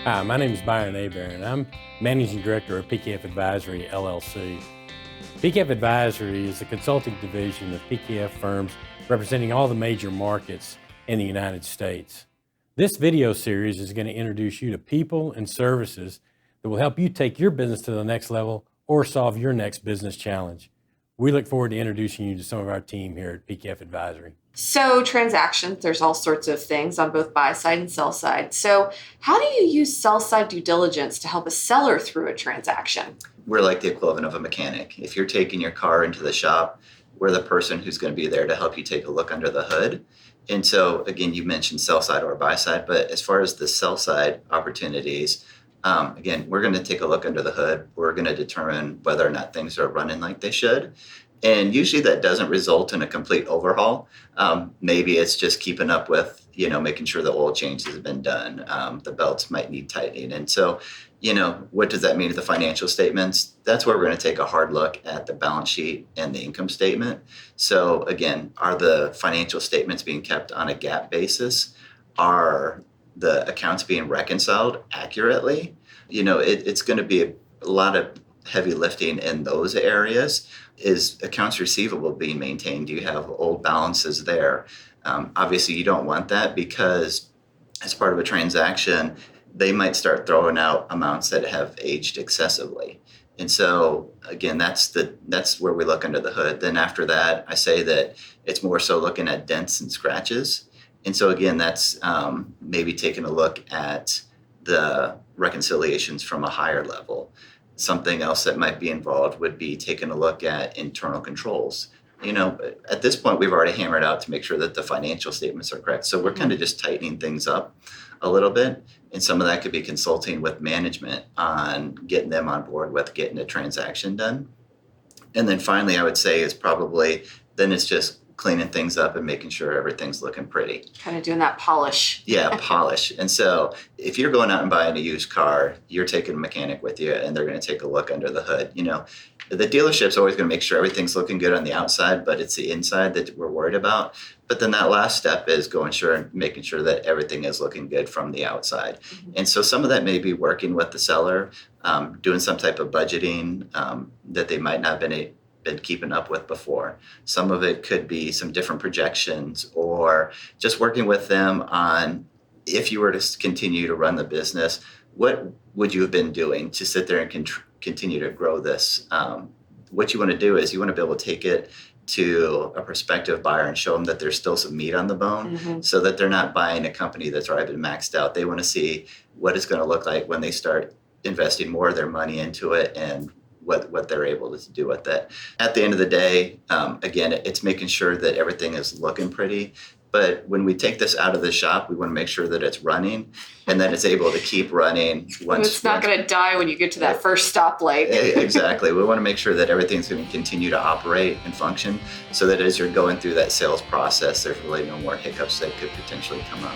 Hi, my name is Byron Aber, and I'm Managing Director of PKF Advisory, LLC. PKF Advisory is a consulting division of PKF firms representing all the major markets in the United States. This video series is going to introduce you to people and services that will help you take your business to the next level or solve your next business challenge. We look forward to introducing you to some of our team here at PKF Advisory. So transactions, there's all sorts of things on both buy side and sell side. So how do you use sell side due diligence to help a seller through a transaction? We're like the equivalent of a mechanic. If you're taking your car into the shop, we're the person who's going to be there to help you take a look under the hood. And so, again, you mentioned sell side or buy side, but as far as the sell side opportunities, again, we're going to take a look under the hood. We're going to determine whether or not things are running like they should. And usually that doesn't result in a complete overhaul. Maybe it's just keeping up with, making sure the oil changes have been done. The belts might need tightening. And so, what does that mean to the financial statements? That's where we're going to take a hard look at the balance sheet and the income statement. So again, are the financial statements being kept on a GAAP basis? Are the accounts being reconciled accurately? It's going to be a lot of heavy lifting in those areas. Is accounts receivable being maintained? Do you have old balances there? Obviously, you don't want that because as part of a transaction, they might start throwing out amounts that have aged excessively. And so, again, that's where we look under the hood. Then after that, I say that it's more so looking at dents and scratches. And so, again, that's maybe taking a look at the reconciliations from a higher level. Something else that might be involved would be taking a look at internal controls. At this point, we've already hammered out to make sure that the financial statements are correct. So we're kind of just tightening things up a little bit. And some of that could be consulting with management on getting them on board with getting a transaction done. And then finally, I would say is probably, then it's just cleaning things up and making sure everything's looking pretty. Kind of doing that polish. Yeah, polish. And so if you're going out and buying a used car, you're taking a mechanic with you and they're going to take a look under the hood. The dealership's always going to make sure everything's looking good on the outside, but it's the inside that we're worried about. But then that last step is making sure that everything is looking good from the outside. Mm-hmm. And so some of that may be working with the seller, doing some type of budgeting that they might not have been keeping up with before. Some of it could be some different projections or just working with them on, if you were to continue to run the business, what would you have been doing to sit there and continue to grow this? What you want to do is you want to be able to take it to a prospective buyer and show them that there's still some meat on the bone, mm-hmm. so that they're not buying a company that's already been maxed out. They want to see what it's going to look like when they start investing more of their money into it and what they're able to do with it. At the end of the day, again, it's making sure that everything is looking pretty. But when we take this out of the shop, we want to make sure that it's running and that it's able to keep running. It's not going to die when you get to that first stoplight. Exactly. We want to make sure that everything's going to continue to operate and function so that as you're going through that sales process, there's really no more hiccups that could potentially come up.